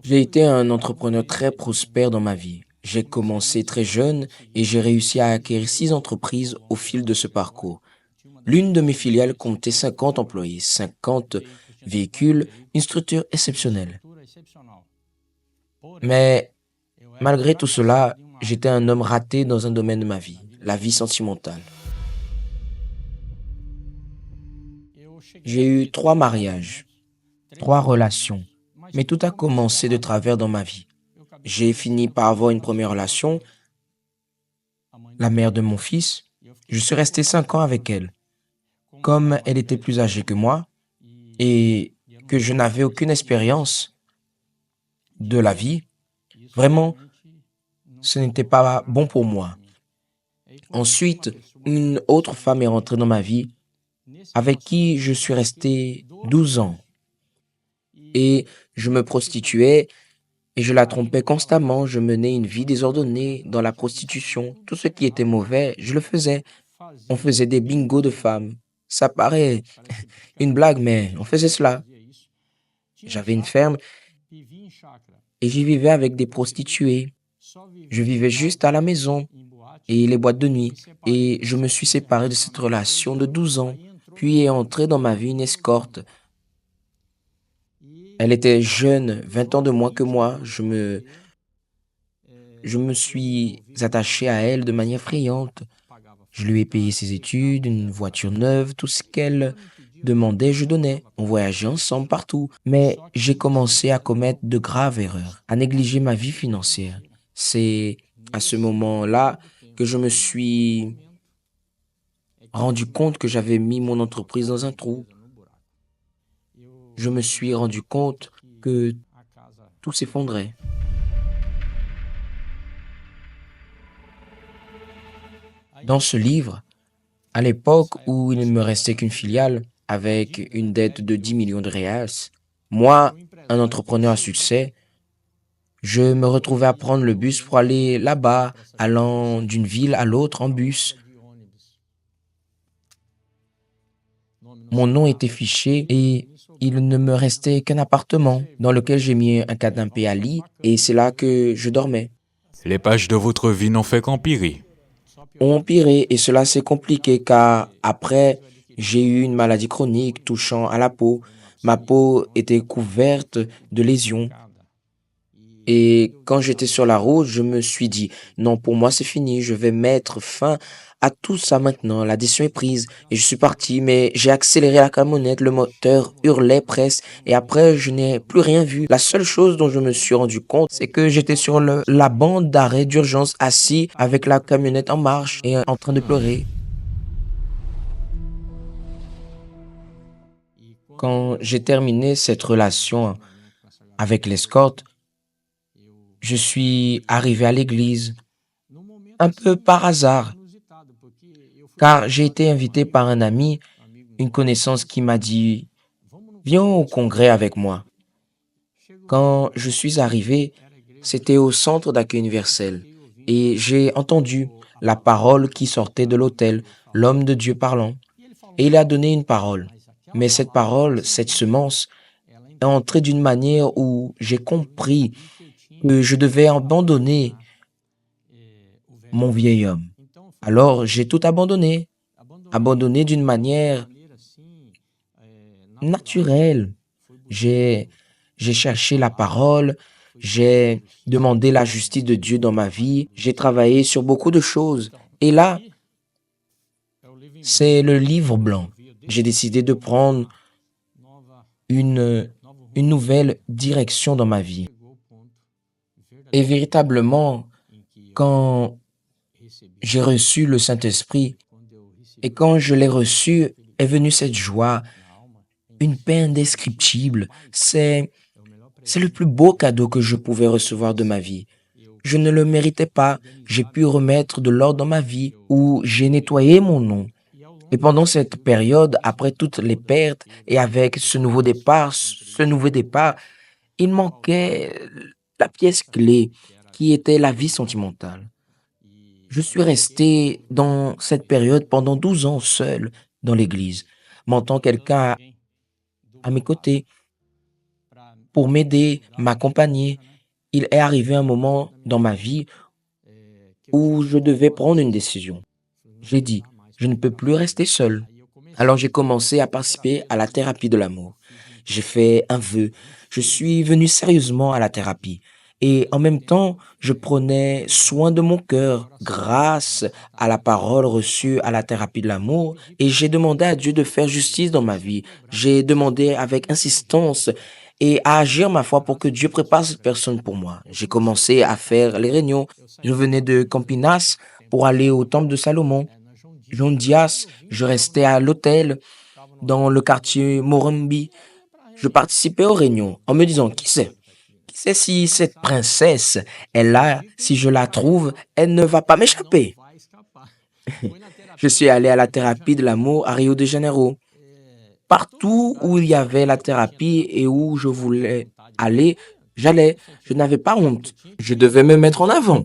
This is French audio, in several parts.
J'ai été un entrepreneur très prospère dans ma vie. J'ai commencé très jeune et j'ai réussi à acquérir 6 entreprises au fil de ce parcours. L'une de mes filiales comptait 50 employés, 50 véhicules, une structure exceptionnelle. Mais malgré tout cela, j'étais un homme raté dans un domaine de ma vie, la vie sentimentale. J'ai eu 3 mariages, 3 relations, mais tout a commencé de travers dans ma vie. J'ai fini par avoir une première relation, la mère de mon fils. Je suis resté 5 ans avec elle. Comme elle était plus âgée que moi et que je n'avais aucune expérience de la vie, vraiment, ce n'était pas bon pour moi. Ensuite, une autre femme est rentrée dans ma vie avec qui je suis resté 12 ans et je me prostituais et je la trompais constamment. Je menais une vie désordonnée dans la prostitution. Tout ce qui était mauvais, je le faisais. On faisait des bingos de femmes. Ça paraît une blague, mais on faisait cela. J'avais une ferme et j'y vivais avec des prostituées. Je vivais juste à la maison et les boîtes de nuit. Et je me suis séparé de cette relation de 12 ans. Puis est entrée dans ma vie une escorte. Elle était jeune, 20 ans de moins que moi. Je me suis attaché à elle de manière friande. Je lui ai payé ses études, une voiture neuve, tout ce qu'elle demandait, je donnais. On voyageait ensemble partout. Mais j'ai commencé à commettre de graves erreurs, à négliger ma vie financière. C'est à ce moment-là que je me suis rendu compte que j'avais mis mon entreprise dans un trou. Je me suis rendu compte que tout s'effondrait. Dans ce livre, à l'époque où il ne me restait qu'une filiale avec une dette de 10 millions de réals, moi, un entrepreneur à succès, je me retrouvais à prendre le bus pour aller là-bas, allant d'une ville à l'autre en bus. Mon nom était fiché et il ne me restait qu'un appartement dans lequel j'ai mis un canapé à lit et c'est là que je dormais. Les pages de votre vie n'ont fait qu'empirer. Ont empiré et cela s'est compliqué car après, j'ai eu une maladie chronique touchant à la peau. Ma peau était couverte de lésions. Et quand j'étais sur la route, je me suis dit, non, pour moi c'est fini, je vais mettre fin à tout ça maintenant, la décision est prise. Et je suis parti, mais j'ai accéléré la camionnette, le moteur hurlait presque, et après je n'ai plus rien vu. La seule chose dont je me suis rendu compte, c'est que j'étais sur la bande d'arrêt d'urgence, assis avec la camionnette en marche et en train de pleurer. Quand j'ai terminé cette relation avec l'escorte, je suis arrivé à l'église, un peu par hasard, car j'ai été invité par un ami, une connaissance qui m'a dit, viens au congrès avec moi. Quand je suis arrivé, c'était au centre d'accueil universel et j'ai entendu la parole qui sortait de l'autel, l'homme de Dieu parlant. Et il a donné une parole. Mais cette parole, cette semence, est entrée d'une manière où j'ai compris que je devais abandonner mon vieil homme. Alors j'ai tout abandonné, abandonné d'une manière naturelle. J'ai, j'ai cherché la parole, j'ai demandé la justice de Dieu dans ma vie, j'ai travaillé sur beaucoup de choses. Et là, c'est le livre blanc. J'ai décidé de prendre une, une nouvelle direction dans ma vie. Et véritablement, quand j'ai reçu le Saint-Esprit et quand je l'ai reçu, est venue cette joie, une paix indescriptible. C'est le plus beau cadeau que je pouvais recevoir de ma vie. Je ne le méritais pas. J'ai pu remettre de l'ordre dans ma vie où j'ai nettoyé mon nom. Et pendant cette période, après toutes les pertes et avec ce nouveau départ, il manquait la pièce clé qui était la vie sentimentale. Je suis resté dans cette période pendant 12 ans seul dans l'église, m'entend quelqu'un à mes côtés pour m'aider, m'accompagner. Il est arrivé un moment dans ma vie où je devais prendre une décision. J'ai dit, je ne peux plus rester seul. Alors j'ai commencé à participer à la thérapie de l'amour. J'ai fait un vœu. Je suis venu sérieusement à la thérapie. Et en même temps, je prenais soin de mon cœur grâce à la parole reçue à la thérapie de l'amour. Et j'ai demandé à Dieu de faire justice dans ma vie. J'ai demandé avec insistance et à agir ma foi pour que Dieu prépare cette personne pour moi. J'ai commencé à faire les réunions. Je venais de Campinas pour aller au temple de Salomon. John Dias, je restais à l'hôtel dans le quartier Morumbi. Je participais aux réunions en me disant, qui sait? Qui sait si cette princesse est là, si je la trouve, elle ne va pas m'échapper. Je suis allé à la thérapie de l'amour à Rio de Janeiro. Partout où il y avait la thérapie et où je voulais aller, j'allais. Je n'avais pas honte. Je devais me mettre en avant.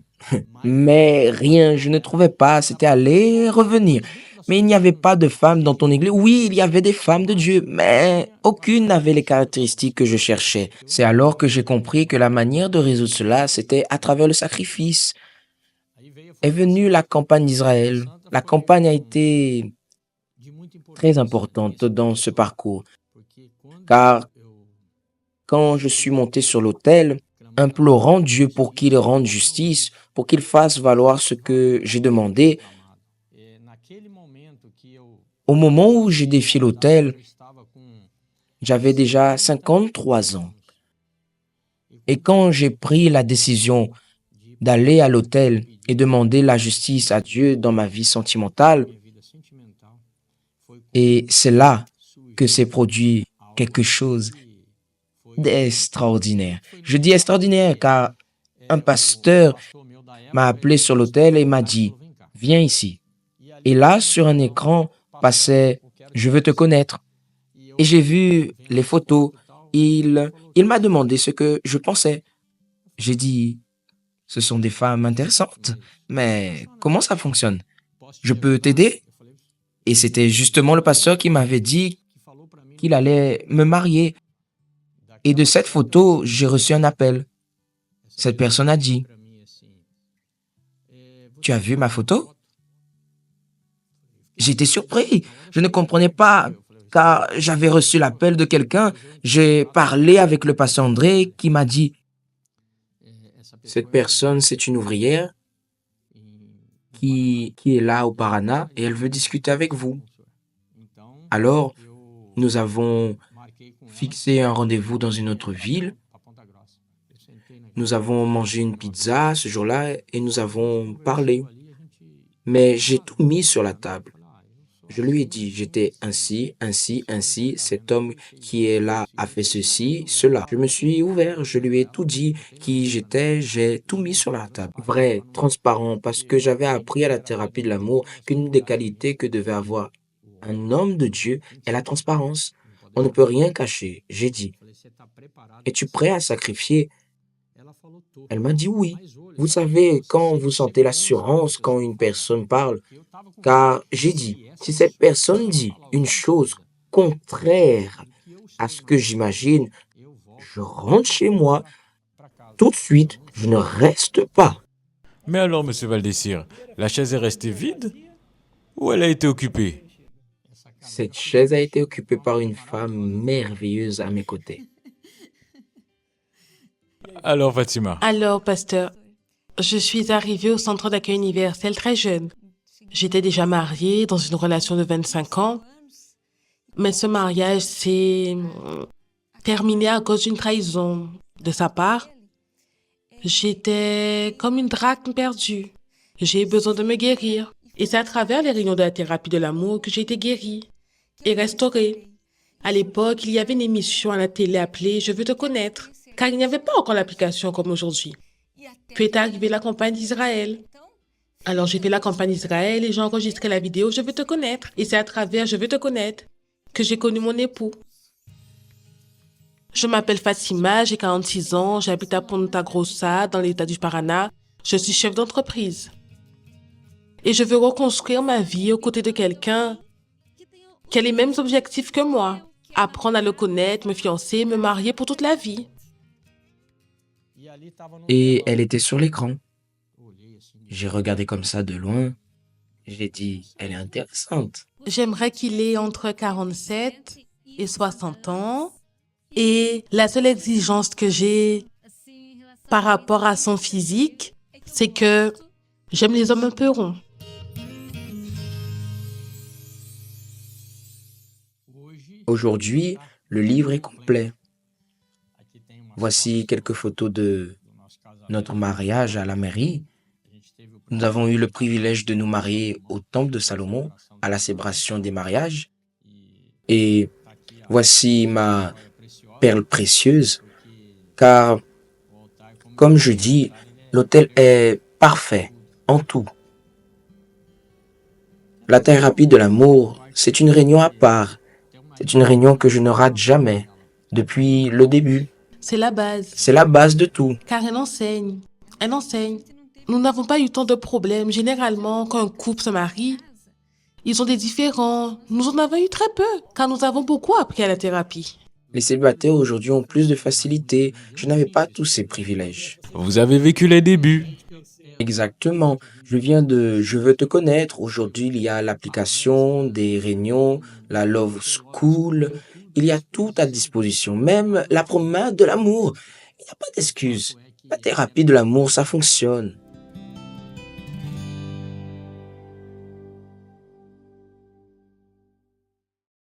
Mais rien, je ne trouvais pas. C'était aller et revenir. Mais il n'y avait pas de femmes dans ton église. Oui, il y avait des femmes de Dieu, mais aucune n'avait les caractéristiques que je cherchais. C'est alors que j'ai compris que la manière de résoudre cela, c'était à travers le sacrifice. Est venue la campagne d'Israël. La campagne a été très importante dans ce parcours, car quand je suis monté sur l'autel, implorant Dieu pour qu'il rende justice, pour qu'il fasse valoir ce que j'ai demandé, au moment où j'ai défié l'autel, j'avais déjà 53 ans. Et quand j'ai pris la décision d'aller à l'autel et demander la justice à Dieu dans ma vie sentimentale, et c'est là que s'est produit quelque chose d'extraordinaire. Je dis extraordinaire car un pasteur m'a appelé sur l'autel et m'a dit, viens ici. Et là, sur un écran, passait, je veux te connaître. Et j'ai vu les photos. Il m'a demandé ce que je pensais. J'ai dit, ce sont des femmes intéressantes, mais comment ça fonctionne? Je peux t'aider? Et c'était justement le pasteur qui m'avait dit qu'il allait me marier. Et de cette photo, j'ai reçu un appel. Cette personne a dit, tu as vu ma photo? J'étais surpris. Je ne comprenais pas, car j'avais reçu l'appel de quelqu'un. J'ai parlé avec le pasteur André qui m'a dit, cette personne, c'est une ouvrière qui est là au Paraná et elle veut discuter avec vous. Alors, nous avons fixé un rendez-vous dans une autre ville. Nous avons mangé une pizza ce jour-là et nous avons parlé. Mais j'ai tout mis sur la table. Je lui ai dit, j'étais ainsi, cet homme qui est là a fait ceci, cela. Je me suis ouvert, je lui ai tout dit, qui j'étais, j'ai tout mis sur la table. Vrai, transparent, parce que j'avais appris à la thérapie de l'amour qu'une des qualités que devait avoir un homme de Dieu est la transparence. On ne peut rien cacher. J'ai dit, es-tu prêt à sacrifier? Elle m'a dit oui. Vous savez, quand vous sentez l'assurance quand une personne parle, car j'ai dit, si cette personne dit une chose contraire à ce que j'imagine, je rentre chez moi tout de suite, je ne reste pas. Mais alors, monsieur Valdésir, la chaise est restée vide ou elle a été occupée? Cette chaise a été occupée par une femme merveilleuse à mes côtés. Alors, Fatima, Alors, pasteur, je suis arrivée au centre d'accueil universel très jeune. J'étais déjà mariée dans une relation de 25 ans, mais ce mariage s'est terminé à cause d'une trahison de sa part. J'étais comme une drachme perdue. J'ai eu besoin de me guérir. Et c'est à travers les réunions de la thérapie de l'amour que j'ai été guérie et restaurée. À l'époque, il y avait une émission à la télé appelée « Je veux te connaître », car il n'y avait pas encore l'application comme aujourd'hui. Puis est arrivée la campagne d'Israël. Alors j'ai fait la campagne d'Israël et j'ai enregistré la vidéo « Je veux te connaître ». Et c'est à travers « Je veux te connaître » que j'ai connu mon époux. Je m'appelle Fatima, j'ai 46 ans, j'habite à Ponta Grossa, dans l'état du Paraná. Je suis chef d'entreprise. Et je veux reconstruire ma vie aux côtés de quelqu'un qui a les mêmes objectifs que moi. Apprendre à le connaître, me fiancer, me marier pour toute la vie. et elle était sur l'écran. J'ai regardé comme ça de loin. J'ai dit, elle est intéressante. J'aimerais qu'il ait entre 47 et 60 ans. Et la seule exigence que j'ai par rapport à son physique, c'est que j'aime les hommes un peu ronds. Aujourd'hui, le livre est complet. Voici quelques photos de notre mariage à la mairie. Nous avons eu le privilège de nous marier au temple de Salomon, à la célébration des mariages. Et voici ma perle précieuse, car, comme je dis, l'hôtel est parfait en tout. La thérapie de l'amour, c'est une réunion à part. C'est une réunion que je ne rate jamais, depuis le début. C'est la base, C'est la base de tout. car elle enseigne. Elle enseigne. Nous n'avons pas eu tant de problèmes. Généralement, quand un couple se marie, ils ont des différends. Nous en avons eu très peu, car nous avons beaucoup appris à la thérapie. Les célibataires aujourd'hui ont plus de facilité. Je n'avais pas tous ces privilèges. Vous avez vécu les débuts. Exactement. Je veux te connaître. Aujourd'hui, il y a l'application, des réunions, la Love School. Il y a tout à disposition, même la promenade de l'amour. Il n'y a pas d'excuse. La thérapie de l'amour, ça fonctionne.